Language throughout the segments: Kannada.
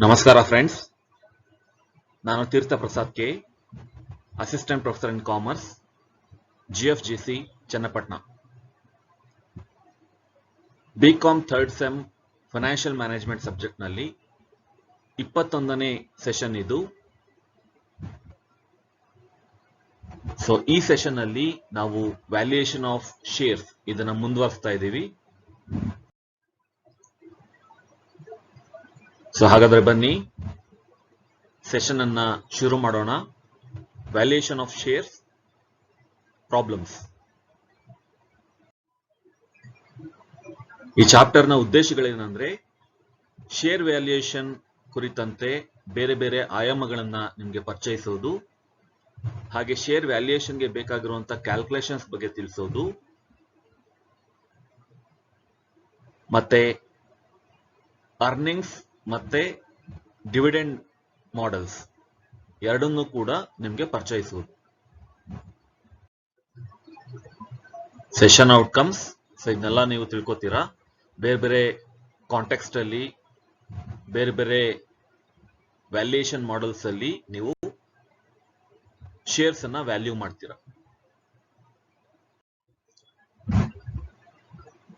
ನಮಸ್ಕಾರ ಫ್ರೆಂಡ್ಸ್, ನಾನು Theertha Prasad K, assistant professor in commerce, GFGC Channapatna. BCom third sem financial management subject ನಲ್ಲಿ 21ನೇ ಸೆಷನ್ ಇದು. ಸೊ ಈ ಸೆಷನ್ ಅಲ್ಲಿ ನಾವು ವ್ಯಾಲ್ಯೂಯೇಷನ್ ಆಫ್ ಶೇರ್ಸ್ ಇದನ್ನ ಮುಂದುವರಿಸ್ತಾ ಇದ್ದೀವಿ. ಸೊ ಹಾಗಾದ್ರೆ ಬನ್ನಿ ಸೆಷನ್ ಅನ್ನ ಶುರು ಮಾಡೋಣ. Valuation of shares problems. ಈ ಚಾಪ್ಟರ್ ನ ಉದ್ದೇಶಗಳೇನೆಂದ್ರೆ ಶೇರ್ ವ್ಯಾಲ್ಯೂಯೇಷನ್ ಕುರಿತಂತೆ ಬೇರೆ ಬೇರೆ ಆಯಾಮಗಳನ್ನ ನಿಮಗೆ ಪರಿಚಯಿಸೋದು, ಹಾಗೆ ಶೇರ್ ವ್ಯಾಲ್ಯೂಯೇಷನ್ಗೆ ಬೇಕಾಗಿರುವಂತಹ ಕ್ಯಾಲ್ಕುಲೇಷನ್ಸ್ ಬಗ್ಗೆ ತಿಳಿಸೋದು, ಮತ್ತೆ ಅರ್ನಿಂಗ್ಸ್ ಮತ್ತೆ ಡಿವಿಡೆಂಡ್ ಮಾಡೆಲ್ಸ್ ಎರಡನ್ನೂ ಕೂಡ ನಿಮಗೆ ಪರಿಚಯಿಸುವುದು. Session outcomes. ಸೊ ಇದನ್ನೆಲ್ಲ ನೀವು ತಿಳ್ಕೊತೀರಾ. ಬೇರೆ ಬೇರೆ ಕಾಂಟೆಕ್ಸ್ಟ್ ಅಲ್ಲಿ ಬೇರೆ ಬೇರೆ ವ್ಯಾಲ್ಯೂಯೇಷನ್ ಮಾಡೆಲ್ಸ್ ಅಲ್ಲಿ ನೀವು ಶೇರ್ಸ್ ಅನ್ನ ವ್ಯಾಲ್ಯೂ ಮಾಡ್ತೀರಾ.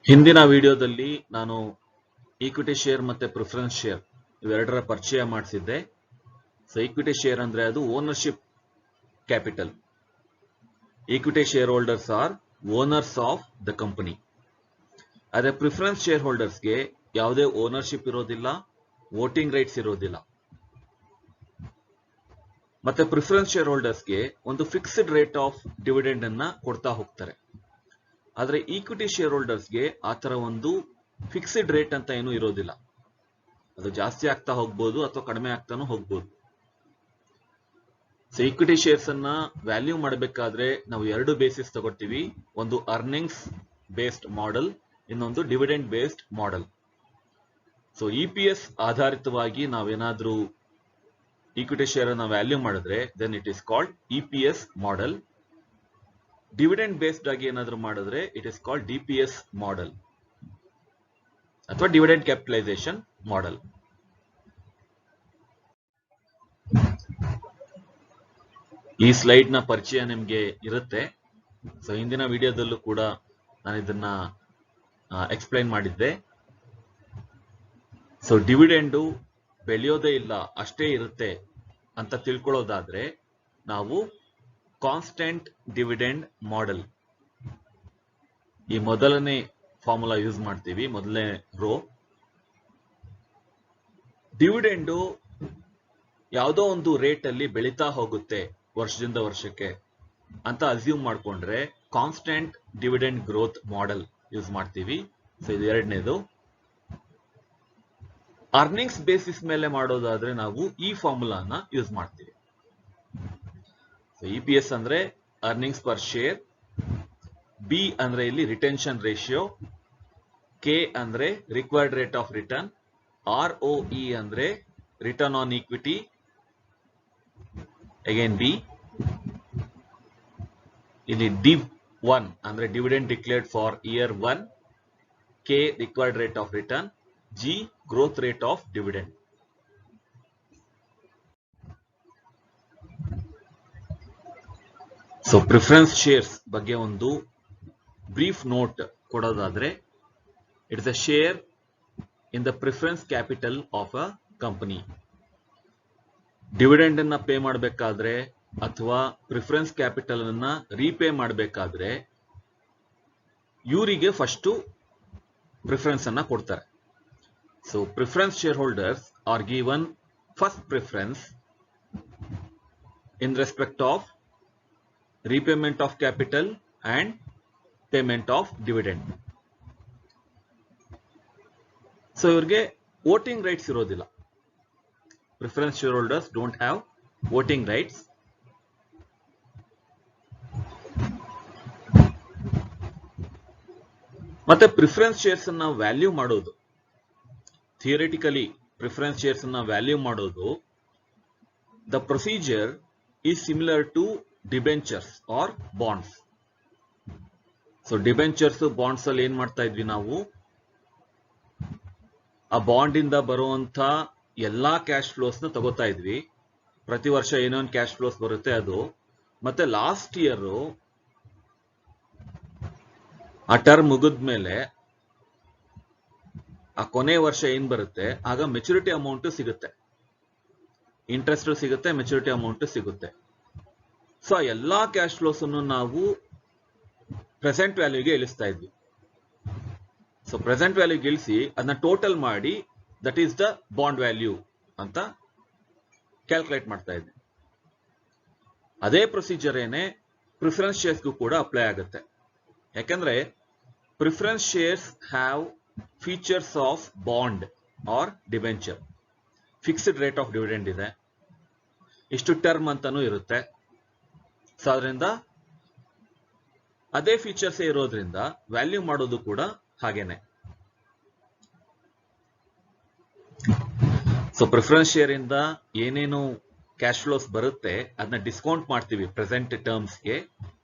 ಹಿಂದಿನ ವಿಡಿಯೋದಲ್ಲಿ ನಾನು ಈಕ್ವಿಟಿ ಶೇರ್ ಮತ್ತೆ ಪ್ರಿಫರೆನ್ಸ್ ಶೇರ್ ಇವೆರಡರ ಪರಿಚಯ ಮಾಡಿಸಿದ್ದೆ. ಸೊ ಈಕ್ವಿಟಿ ಶೇರ್ ಅಂದ್ರೆ ಅದು ownership capital. Equity share holders R owners of the company. ಅದೇ ಪ್ರಿಫರೆನ್ಸ್ ಶೇರ್ ಹೋಲ್ಡರ್ಸ್ಗೆ ಯಾವುದೇ ಓನರ್ಶಿಪ್ ಇರೋದಿಲ್ಲ, ವೋಟಿಂಗ್ ರೈಟ್ಸ್ ಇರೋದಿಲ್ಲ. ಮತ್ತೆ ಪ್ರಿಫರೆನ್ಸ್ ಶೇರ್ ಹೋಲ್ಡರ್ಸ್ಗೆ ಒಂದು ಫಿಕ್ಸ್ಡ್ ರೇಟ್ ಆಫ್ ಡಿವಿಡೆಂಡ್ ಅನ್ನ ಕೊಡ್ತಾ ಹೋಗ್ತಾರೆ. ಆದ್ರೆ ಈಕ್ವಿಟಿ ಶೇರ್ ಹೋಲ್ಡರ್ಸ್ಗೆ ಆತರ ಒಂದು ಫಿಕ್ಸ್ಡ್ ರೇಟ್ ಅಂತ ಏನೂ ಇರೋದಿಲ್ಲ. ಅದು ಜಾಸ್ತಿ ಆಗ್ತಾ ಹೋಗ್ಬೋದು ಅಥವಾ ಕಡಿಮೆ ಆಗ್ತಾನೂ ಹೋಗ್ಬೋದು. ಸೊ ಈಕ್ವಿಟಿ ಶೇರ್ಸ್ ಅನ್ನ ವ್ಯಾಲ್ಯೂ ಮಾಡಬೇಕಾದ್ರೆ ನಾವು ಎರಡು ಬೇಸಿಸ್ ತಗೊಳ್ತೀವಿ. ಒಂದು ಅರ್ನಿಂಗ್ಸ್ ಬೇಸ್ಡ್ ಮಾಡೆಲ್, ಇನ್ನೊಂದು dividend based model. So EPS ಆಧಾರಿತವಾಗಿ ನಾವೇನಾದ್ರೂ ಈಕ್ವಿಟಿ ಶೇರ್ ಅನ್ನ ವ್ಯಾಲ್ಯೂ ಮಾಡಿದ್ರೆ then it is called EPS model. Dividend based ಆಗಿ ಏನಾದ್ರೂ ಮಾಡಿದ್ರೆ it is called DPS model ಅಥವಾ ಡಿವಿಡೆಂಡ್ ಕ್ಯಾಪಿಟಲೈಸೇಷನ್ ಮಾಡೆಲ್. ಈ ಸ್ಲೈಡ್ ನ ಪರಿಚಯ ನಿಮ್ಗೆ ಇರುತ್ತೆ. ಸೊ ಹಿಂದಿನ ವಿಡಿಯೋದಲ್ಲೂ ಕೂಡ ನಾನು ಇದನ್ನ ಎಕ್ಸ್ಪ್ಲೈನ್ ಮಾಡಿದ್ದೆ. ಸೊ ಡಿವಿಡೆಂಡು ಬೆಳೆಯೋದೇ ಇಲ್ಲ, ಅಷ್ಟೇ ಇರುತ್ತೆ ಅಂತ ತಿಳ್ಕೊಳ್ಳೋದಾದ್ರೆ ನಾವು ಕಾನ್ಸ್ಟೆಂಟ್ ಡಿವಿಡೆಂಡ್ ಮಾಡೆಲ್ ಈ ಮೊದಲನೇ ಫಾರ್ಮುಲಾ ಯೂಸ್ ಮಾಡ್ತೀವಿ. ಮೊದಲನೇ ರೋ ಡಿವಿಡೆಂಡು ಯಾವುದೋ ಒಂದು ರೇಟ್ ಅಲ್ಲಿ ಬೆಳೀತಾ ಹೋಗುತ್ತೆ ವರ್ಷದಿಂದ ವರ್ಷಕ್ಕೆ ಅಂತ ಅಸ್ಯೂಮ್ ಮಾಡ್ಕೊಂಡ್ರೆ constant dividend growth model use ಮಾಡ್ತೀವಿ. ಸೊ ಇದು ಎರಡನೇದು. ಅರ್ನಿಂಗ್ಸ್ ಬೇಸಿಸ್ ಮೇಲೆ ಮಾಡೋದಾದ್ರೆ ನಾವು ಈ ಫಾರ್ಮುಲಾನ ಯೂಸ್ ಮಾಡ್ತೀವಿ. EPS ಅಂದ್ರೆ ಅರ್ನಿಂಗ್ಸ್ ಪರ್ ಶೇರ್, B ಅಂದ್ರೆ ಇಲ್ಲಿ ರಿಟೆನ್ಷನ್ ರೇಷಿಯೋ, K ಅಂದ್ರೆ required rate of return, ROE ಅಂದ್ರೆ return on equity, again B. ಇಲ್ಲಿ D1 ಅಂದ್ರೆ dividend declared for year 1, K required rate of return, G growth rate of dividend. So preference shares ಬಗ್ಗೆ ಒಂದು brief note ಕೊಡೋದಾದ್ರೆ, it is a share in the preference capital of a company. Dividend ಅನ್ನ ಪೇ ಮಾಡಬೇಕಾದ್ರೆ ಅಥವಾ ಪ್ರಿಫರೆನ್ಸ್ ಕ್ಯಾಪಿಟಲ್ ಅನ್ನ ರೀಪೇ ಮಾಡಬೇಕಾದ್ರೆ ಇವರಿಗೆ ಫಸ್ಟ್ ಪ್ರಿಫರೆನ್ಸ್ ಅನ್ನ ಕೊಡ್ತಾರೆ. So preference share holders are given first preference in respect of repayment of capital and payment of dividend. So ಇವ್ರಿಗೆ ವೋಟಿಂಗ್ ರೈಟ್ಸ್ ಇರೋದಿಲ್ಲ. Preference share holders don't have voting rights. ಮತ್ತೆ ಪ್ರಿಫರೆನ್ಸ್ ಶೇರ್ಸ್ ಅನ್ನ ವ್ಯಾಲ್ಯೂ ಮಾಡೋದು, ಥಿಯರಿಟಿಕಲಿ ಪ್ರಿಫರೆನ್ಸ್ ಶೇರ್ಸ್ ಅನ್ನ ವ್ಯಾಲ್ಯೂ ಮಾಡೋದು, the procedure is similar to debentures or bonds. So debentures bonds ಅಲ್ಲಿ ಏನ್ ಮಾಡ್ತಾ ಇದ್ವಿ ನಾವು, ಆ ಬಾಂಡ್ ಇಂದ ಬರುವಂತ ಎಲ್ಲಾ ಕ್ಯಾಶ್ ಫ್ಲೋಸ್ ನ ತಗೋತಾ ಇದ್ವಿ. ಪ್ರತಿ ವರ್ಷ ಏನೊಂದು ಕ್ಯಾಶ್ ಫ್ಲೋಸ್ ಬರುತ್ತೆ ಅದು. ಮತ್ತೆ ಲಾಸ್ಟ್ ಇಯರ್ ಆ ಟರ್ಮ್ ಮುಗಿದ್ಮೇಲೆ ಆ ಕೊನೆ ವರ್ಷ ಏನ್ ಬರುತ್ತೆ ಆಗ ಮೆಚುರಿಟಿ ಅಮೌಂಟ್ ಸಿಗುತ್ತೆ, ಇಂಟ್ರೆಸ್ಟ್ ಸಿಗುತ್ತೆ, ಮೆಚುರಿಟಿ ಅಮೌಂಟ್ ಸಿಗುತ್ತೆ. ಸೊ ಎಲ್ಲಾ ಕ್ಯಾಶ್ ಫ್ಲೋಸ್ ಅನ್ನು ನಾವು ಪ್ರೆಸೆಂಟ್ ವ್ಯಾಲ್ಯೂಗೆ ಇಳಿಸ್ತಾ ಇದ್ವಿ. ಸೊ ಪ್ರೆಸೆಂಟ್ ವ್ಯಾಲ್ಯೂಗೆ ಇಳಿಸಿ ಅದನ್ನ ಟೋಟಲ್ ಮಾಡಿ that is the bond value ಅಂತ ಕ್ಯಾಲ್ಕುಲೇಟ್ ಮಾಡ್ತಾ ಇದ್ವಿ. ಅದೇ ಪ್ರೊಸೀಜರ್ ಏನೇ ಪ್ರಿಫರೆನ್ಸ್ ಶೇರ್ಸ್ಗೂ ಕೂಡ ಅಪ್ಲೈ ಆಗುತ್ತೆ. ಯಾಕಂದ್ರೆ preference shares have features of bond or debenture. Fixed rate of dividend ಇದೆ, ಇಷ್ಟು ಟರ್ಮ್ ಅಂತಾನೂ ಇರುತ್ತೆ. ಸೊ ಅದರಿಂದ ಅದೇ ಫೀಚರ್ಸ್ ಇರೋದ್ರಿಂದ ವ್ಯಾಲ್ಯೂ ಮಾಡೋದು ಕೂಡ ಹಾಗೇನೆ. ಸೊ ಪ್ರಿಫರೆನ್ಸ್ ಶೇರ್ ಇಂದ ಏನೇನು ಕ್ಯಾಶ್ ಫ್ಲೋಸ್ ಬರುತ್ತೆ ಅದನ್ನ ಡಿಸ್ಕೌಂಟ್ ಮಾಡ್ತೀವಿ ಪ್ರೆಸೆಂಟ್ ಟರ್ಮ್ಸ್ಗೆ,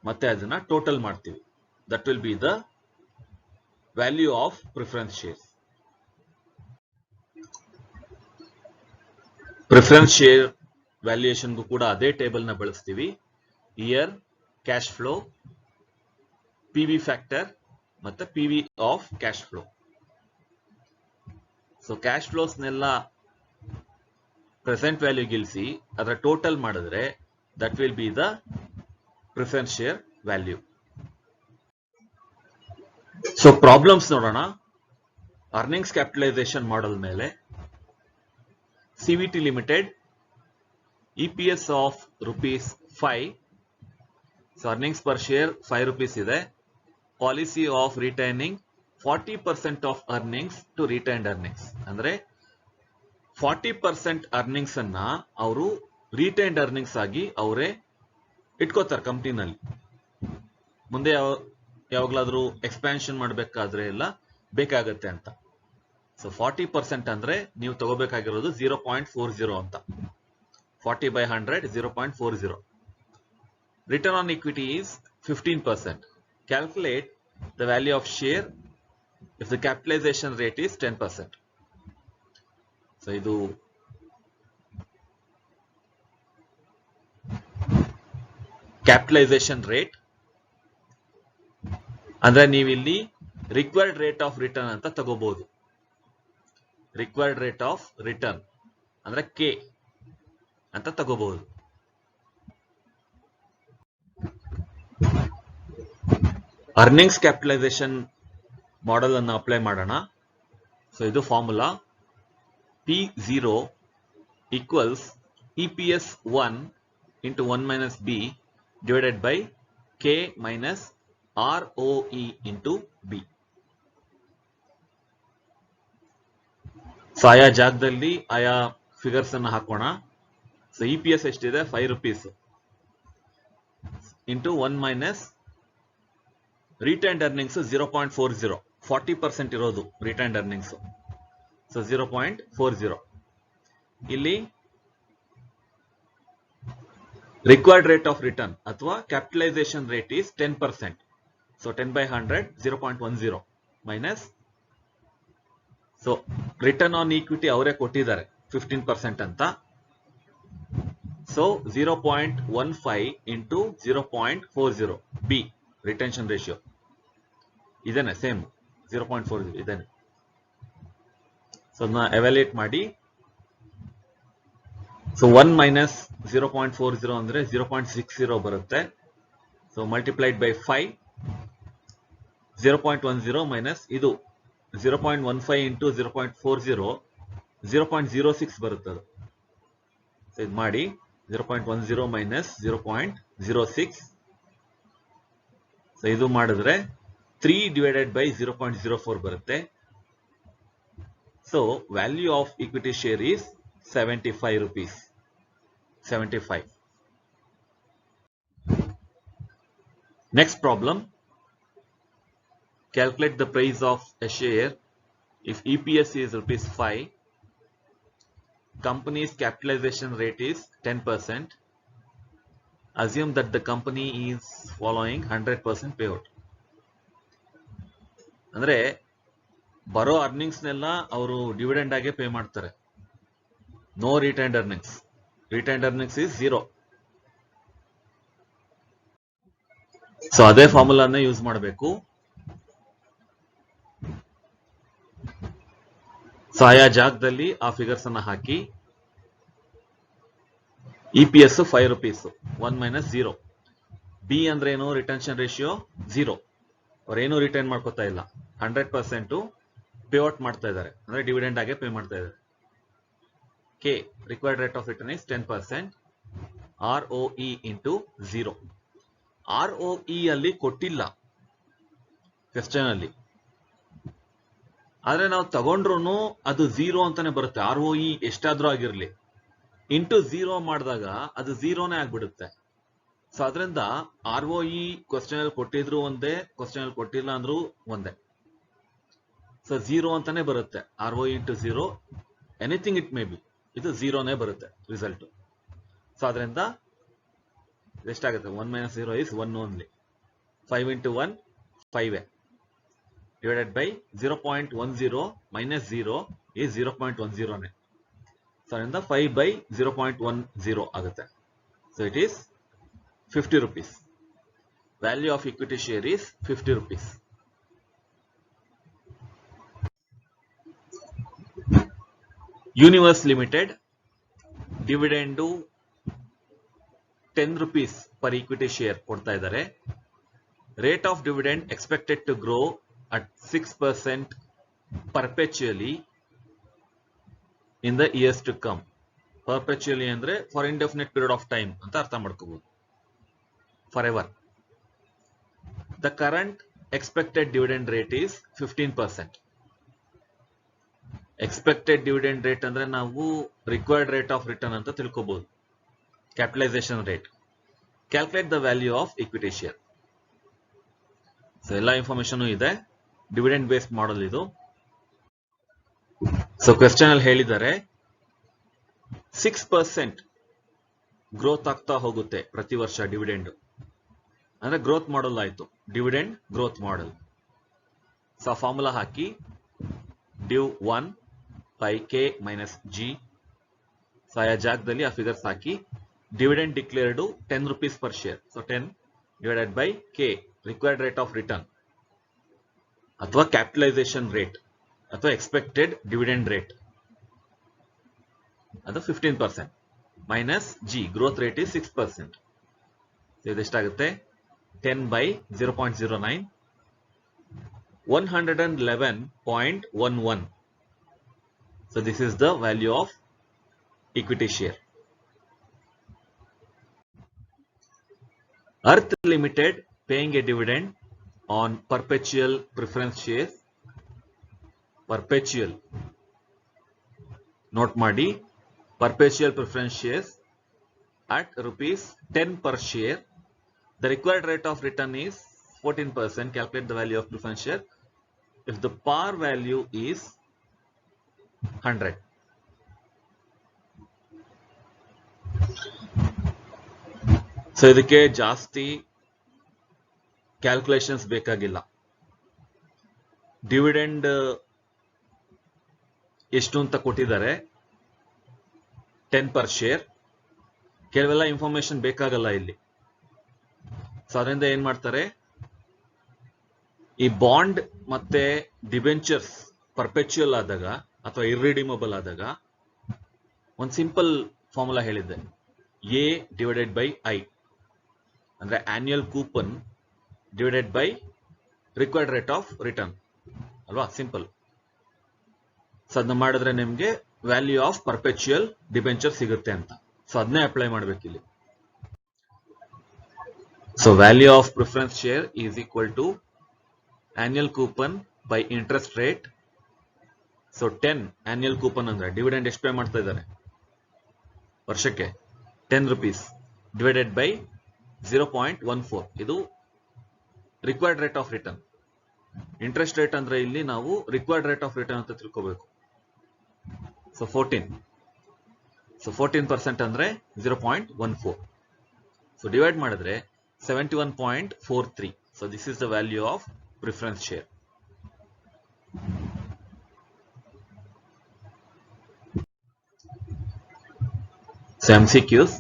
ಮತ್ತೆ ಅದನ್ನ ಟೋಟಲ್ ಮಾಡ್ತೀವಿ. That will be the value of preference shares. Preference share ವ್ಯಾಲ್ಯೂಯೇಷನ್ಗೂ ಕೂಡ ಅದೇ ಟೇಬಲ್ ನ ಬಳಸ್ತೀವಿ. Year, cash flow, P V factor ಮತ್ತೆ P V of cash flow. So cash ಫ್ಲೋಸ್ನೆಲ್ಲ ಪ್ರೆಸೆಂಟ್ ವ್ಯಾಲ್ಯೂ ಗಿಳಿಸಿ ಅದರ ಟೋಟಲ್ ಮಾಡಿದ್ರೆ that will be the preference share value. So problems ನೋಡೋಣ. ಅರ್ನಿಂಗ್ಸ್ ಕ್ಯಾಪಿಟಲೈಸೇಷನ್ ಮಾಡಲ್ ಮೇಲೆ CVT limited EPS of ₹5. So earnings per share 5 rupees ಇದೆ. Policy of retaining 40% of earnings to retained earnings. ಅಂದ್ರೆ 40% ಅರ್ನಿಂಗ್ಸ್ ಅನ್ನ ಅವರು ರಿಟೈನ್ಡ್ ಅರ್ನಿಂಗ್ಸ್ ಆಗಿ ಅವರೇ ಇಟ್ಕೋತಾರೆ ಕಂಪ್ನಿನಲ್ಲಿ. ಮುಂದೆ ಯಾವಾಗ್ಲಾದ್ರೂ ಎಕ್ಸ್ಪ್ಯಾನ್ಷನ್ ಮಾಡಬೇಕಾದ್ರೆ ಎಲ್ಲ ಬೇಕಾಗತ್ತೆ ಅಂತ. ಸೊ 40% ಅಂದ್ರೆ ನೀವು ತಗೋಬೇಕಾಗಿರೋದು 0.40 ಅಂತ. 40/100 0.40. Return on equity is 15%. Calculate the value of share if the capitalization rate is 10%. So ಇದು ಕ್ಯಾಪಿಟಲೈಸೇಷನ್ ರೇಟ್. ಅಂದ್ರೆ ನೀವಿಲ್ಲಿ ರಿಕ್ವೈರ್ಡ್ ರೇಟ್ ಆಫ್ ರಿಟರ್ನ್ ಅಂತ ತಗೋಬಹುದು. ರಿಕ್ವೈರ್ಡ್ ರೇಟ್ ಆಫ್ ರಿಟರ್ನ್ ಅಂದ್ರೆ ಕೆ ಅಂತ ತಗೋಬಹುದು. ಅರ್ನಿಂಗ್ಸ್ ಕ್ಯಾಪಿಟಲೈಸೇಷನ್ ಮಾಡೆಲ್ ಅನ್ನು ಅಪ್ಲೈ ಮಾಡೋಣ. ಸೊ ಇದು formula P0 equals EPS 1 into 1 minus B divided by K minus ROE into B. So ಆಯಾ ಜಾಗದಲ್ಲಿ ಆಯಾ ಫಿಗರ್ಸ್ ಅನ್ನು ಹಾಕೋಣ. ಸೊ EPS ಎಷ್ಟಿದೆ? 5 rupees into 1 minus retained earnings 0.40, 40% ಇರೋದು ರಿಟೈನ್ಡ್ ಅರ್ನಿಂಗ್ಸ್. ಸೊ 0.40. ಇಲ್ಲಿ ರಿಕ್ವೈರ್ಡ್ ರೇಟ್ ಆಫ್ ರಿಟರ್ನ್ ಅಥವಾ capitalisation rate is 10%. So 10/100 0.10 minus. So return on equity ಅವರೇ ಕೊಟ್ಟಿದ್ದಾರೆ 15% ಅಂತ. So 0.15 into 0.40 B retention ratio ಇದೇನೆ, ಸೇಮ್ 0.40 ಇದೇನೆ. ಸೊ ಅದನ್ನ ಎವ್ಯಾಲ್ಯೂಯೇಟ್ ಮಾಡಿ. ಸೊ 1 ಮೈನಸ್ 0.40 ಅಂದ್ರೆ 0.60 ಬರುತ್ತೆ. ಸೊ ಮಲ್ಟಿಪ್ಲೈಡ್ ಬೈ 5, 0.10 ಮೈನಸ್ ಇದು 0.15 ಇಂಟು 0.40 0.06 ಬರುತ್ತೆ. ಸೊ ಇದು ಮಾಡಿ 0.10 ಮೈನಸ್ 0.06. ಸೊ ಇದು ಮಾಡಿದ್ರೆ 3 divided by 0.04 ಬರುತ್ತೆ. So value of equity share is 75 rupees. 75. Next problem. Calculate the price of a share if EPS is ₹5. Company's capitalization rate is 10%. Assume that the company is following 100% payout. ಅಂದ್ರೆ ಬರೋ ಅರ್ನಿಂಗ್ಸ್ನೆಲ್ಲ ಅವರು ಡಿವಿಡೆಂಡ್ ಆಗಿ ಪೇ ಮಾಡ್ತಾರೆ. No retained earnings. Retained earnings is 0. So ಅದೇ ಫಾರ್ಮುಲಾನ ಯೂಸ್ ಮಾಡಬೇಕು. ಸೊ ಆಯಾ ಜಾಗದಲ್ಲಿ ಆ ಫಿಗರ್ಸ್ ಅನ್ನ ಹಾಕಿ EPS 5 rupees 1 minus 0. B ಅಂದ್ರೆ ಏನು? Retention ratio 0. ಅವ್ರೇನು ರಿಟೈನ್ ಮಾಡ್ಕೋತಾ ಇಲ್ಲ, 100% ಪೇಔಟ್ ಮಾಡ್ತಾ ಇದ್ದಾರೆ, ಅಂದ್ರೆ ಡಿವಿಡೆಂಡ್ ಆಗಿ ಪೇ ಮಾಡ್ತಾ ಇದ್ದಾರೆ. K required rate of return is 10%. ROE into 0. ROE ಅಲ್ಲಿ ಕೊಟ್ಟಿಲ್ಲ ಕ್ವೆಶ್ಚನ್ ಅಲ್ಲಿ, ಆದ್ರೆ ನಾವು ತಗೊಂಡ್ರು ಅದು 0 ಅಂತಾನೆ ಬರುತ್ತೆ. ROE ಎಷ್ಟಾದ್ರೂ ಆಗಿರ್ಲಿ, ಇಂಟು 0 ಮಾಡಿದಾಗ ಅದು 0ನೇ ಆಗ್ಬಿಡುತ್ತೆ. ಸೊ ಅದರಿಂದ ROE ಕ್ವಶನ್ ಅಲ್ಲಿ ಕೊಟ್ಟಿದ್ರು ಒಂದೇ, ಕ್ವಶನ್ ಅಲ್ಲಿ ಕೊಟ್ಟಿಲ್ಲ ಅಂದ್ರೂ ಒಂದೇ. ಸೊ 0 ಅಂತಾನೆ ಬರುತ್ತೆ. ROE into 0 anything it may be, ಇದು 0ನೇ ಬರುತ್ತೆ ರಿಸಲ್ಟ್. ಸೊ ಅದರಿಂದ ಎಷ್ಟಾಗುತ್ತೆ? 1 minus 0 is 1 only. 5 into 1 5 divided by 0.10 minus 0 is 0.10ನೇ. So ಅದರಿಂದ 5 by 0.10 ಆಗುತ್ತೆ. So it is 50 rupees. Value of equity share is 50 rupees. Universe Limited dividend 10 rupees per equity share ಕೊಡ್ತಾ ಇದ್ದಾರೆ. Rate of dividend expected to grow at 6% perpetually in the years to come. Perpetually ಅಂದ್ರೆ for indefinite period of time ಅಂತ ಅರ್ಥ ಮಾಡ್ಕೋಬಹುದು. Forever. The current expected dividend rate is 15%. Expected dividend rate ಅಂದ್ರೆ ನಾವು required rate of return ಅಂತ ತಿಳ್ಕೋಬಹುದು. Capitalization rate. Calculate the value of equity share. So ಎಲ್ಲ ಇನ್ಫಾರ್ಮೇಶನ್ ಇದೆ. ಡಿವಿಡೆಂಡ್ ಬೇಸ್ಡ್ ಮಾಡೆಲ್ ಇದು. ಸೊ ಕ್ವೆಶ್ಚನ್ ಅಲ್ಲಿ ಹೇಳಿದ್ದಾರೆ 6% ಗ್ರೋತ್ ಆಗ್ತಾ ಹೋಗುತ್ತೆ ಪ್ರತಿ ವರ್ಷ ಡಿವಿಡೆಂಡ್, ಅಂದ್ರೆ ಗ್ರೋತ್ ಮಾಡೆಲ್ ಆಯ್ತು, dividend growth model. So formula hockey div 1 by k minus g. So ಆಯಾ ಜಾಗದಲ್ಲಿ ಆ figures hockey dividend declared 10 rupees per share. So 10 divided by k required rate of return ಅಥವಾ ಕ್ಯಾಪಿಟಲೈಸೇಷನ್ ರೇಟ್ ಅಥವಾ ಎಕ್ಸ್ಪೆಕ್ಟೆಡ್ ಡಿವಿಡೆಂಡ್ ರೇಟ್ ಅದು 15% minus G growth rate is 6%. ಇದೆಷ್ಟಾಗುತ್ತೆ? 10 by 0.09 111.11. So this is the value of equity share. Earth Limited paying a dividend on perpetual preference shares. Perpetual note ಮಾಡಿ, perpetual preference shares at rupees 10 per share. The required rate of return is 14%. Calculate the value of preference share if the par value is 100. So ಇದಕ್ಕೆ ಜಾಸ್ತಿ ಕ್ಯಾಲ್ಕುಲೇಷನ್ಸ್ ಬೇಕಾಗಿಲ್ಲ. ಡಿವಿಡೆಂಡ್ ಎಷ್ಟು ಅಂತ ಕೊಟ್ಟಿದ್ದಾರೆ, 10 per share. ಕೆಲವೆಲ್ಲ ಇನ್ಫಾರ್ಮೇಶನ್ ಬೇಕಾಗಲ್ಲ ಇಲ್ಲಿ. ಸೊ ಅದರಿಂದ ಏನ್ ಮಾಡ್ತಾರೆ, ಈ ಬಾಂಡ್ ಮತ್ತೆ ಡಿಬೆಂಚರ್ಸ್ ಪರ್ಪೆಚುಯಲ್ ಆದಾಗ ಅಥವಾ ಇರ್ರಿಡೀಮಬಲ್ ಆದಾಗ ಒಂದು ಸಿಂಪಲ್ ಫಾರ್ಮುಲಾ ಹೇಳಿದ್ದೆ, ಎ ಡಿವೈಡೆಡ್ ಬೈ ಐ ಅಂದ್ರೆ annual coupon divided by required rate of return ಅಲ್ವಾ, ಸಿಂಪಲ್. ಸೊ ಅದನ್ನ ಮಾಡಿದ್ರೆ ನಿಮ್ಗೆ ವ್ಯಾಲ್ಯೂ ಆಫ್ ಪರ್ಪೆಚುಯಲ್ ಡಿಬೆಂಚರ್ ಸಿಗುತ್ತೆ ಅಂತ. ಸೊ ಅದನ್ನೇ ಅಪ್ಲೈ ಮಾಡ್ಬೇಕಿಲ್ಲಿ. So value of preference share is equal to annual coupon by interest rate. So 10 annual coupon ಅಂದ್ರೆ ಡಿವಿಡೆಂಡ್ ಎಷ್ಟು ಪೇ ಮಾಡ್ತಾ ಇದ್ದಾರೆ ವರ್ಷಕ್ಕೆ, 10 rupees ಡಿವೈಡೆಡ್ ಬೈ 0.14. ಇದು required rate of return. Interest rate ಅಂದ್ರೆ ಇಲ್ಲಿ ನಾವು ರಿಕ್ವೈರ್ಡ್ ರೇಟ್ ಆಫ್ ರಿಟರ್ನ್ ಅಂತ ತಿಳ್ಕೋಬೇಕು. ಸೊ 14. ಸೊ 14% ಅಂದ್ರೆ 0.14. ಸೊ ಡಿವೈಡ್ ಮಾಡಿದ್ರೆ 71.43. So this is the value of preference share. So MCQs.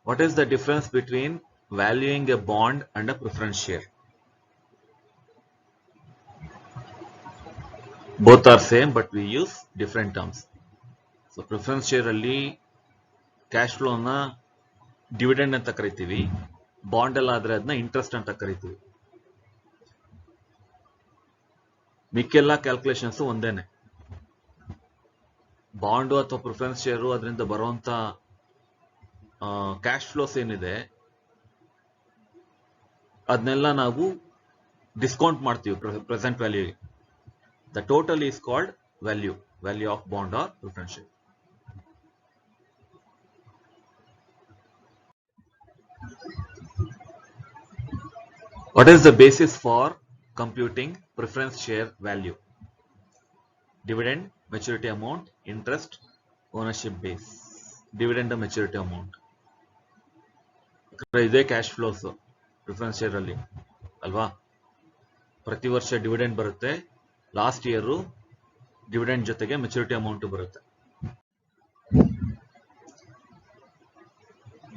What is the difference between valuing a bond and a preference share? Both are same, but we use different terms. So preference share ಅಲ್ಲಿ ಕ್ಯಾಶ್ ಫ್ಲೋನ ಡಿವಿಡೆಂಡ್ ಅಂತ ಕರಿತೀವಿ, ಬಾಂಡ್ ಅಲ್ಲಿ ಆದ್ರೆ ಅದನ್ನ ಇಂಟ್ರೆಸ್ಟ್ ಅಂತ ಕರಿತೀವಿ. ಮಿಕ್ಕೆಲ್ಲ ಕ್ಯಾಲ್ಕುಲೇಷನ್ಸ್ ಒಂದೇನೆ. ಬಾಂಡು ಅಥವಾ ಪ್ರಿಫರೆನ್ಸ್ ಶೇರು ಅದರಿಂದ ಬರುವಂತ ಕ್ಯಾಶ್ ಫ್ಲೋಸ್ ಏನಿದೆ ಅದನ್ನೆಲ್ಲ ನಾವು ಡಿಸ್ಕೌಂಟ್ ಮಾಡ್ತೀವಿ present value. The total is called value of bond or preference share. What is the basis for computing preference share value? Dividend, maturity amount, interest, ownership base. Dividend and maturity amount. ಇದೇ ಕ್ಯಾಶ್ ಫ್ಲೋಸ್ ಪ್ರಿಫರೆನ್ಸ್ ಶೇರ್ ಅಲ್ಲಿ ಅಲ್ವಾ. ಪ್ರತಿ ವರ್ಷ ಡಿವಿಡೆಂಡ್ ಬರುತ್ತೆ, ಲಾಸ್ಟ್ ಇಯರ್ ಡಿವಿಡೆಂಡ್ ಜೊತೆಗೆ ಮೆಚುರಿಟಿ ಅಮೌಂಟ್ ಬರುತ್ತೆ.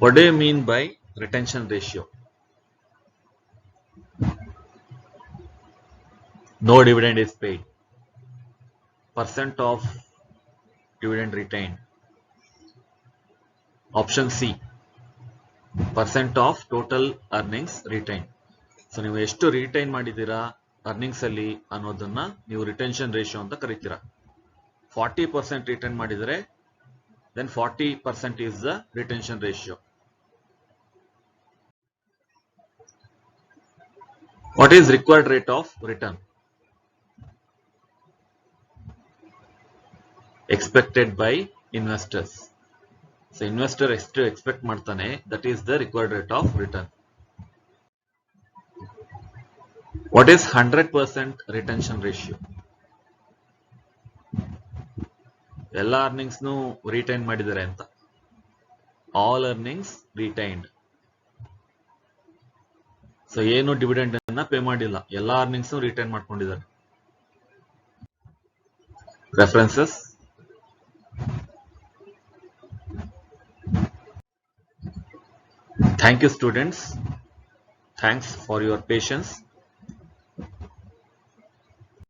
What do you mean by retention ratio? No dividend is paid. Percent of dividend retained. Option C. Percent of total earnings retained. So ನೀವು ಎಷ್ಟು ರಿಟೈನ್ ಮಾಡಿದ್ದೀರಾ ಅರ್ನಿಂಗ್ಸ್ ಅಲ್ಲಿ ಅನ್ನೋದನ್ನ ನೀವು ರಿಟೆನ್ಷನ್ ರೇಷಿಯೋ ಅಂತ ಕರಿತೀರಾ. 40% ರಿಟೈನ್ ಮಾಡಿದರೆ then 40% is the retention ratio. What is required rate of return? Expected by investors. So investor ಎಷ್ಟು ಎಕ್ಸ್ಪೆಕ್ಟ್ ಮಾಡ್ತಾನೆ, that is the required rate of return. What is 100% retention ratio? ಎಲ್ಲ ಅರ್ನಿಂಗ್ಸ್ನು ರಿಟೈನ್ ಮಾಡಿದ್ದಾರೆ ಅಂತ. All earnings retained. ಸೊ ಏನು ಡಿವಿಡೆಂಡ್ ಅನ್ನ ಪೇ ಮಾಡಿಲ್ಲ, ಎಲ್ಲ ಅರ್ನಿಂಗ್ಸ್ ರಿಟೈನ್ ಮಾಡ್ಕೊಂಡಿದ್ದಾರೆ. References. Thank you students. Thanks for your patience.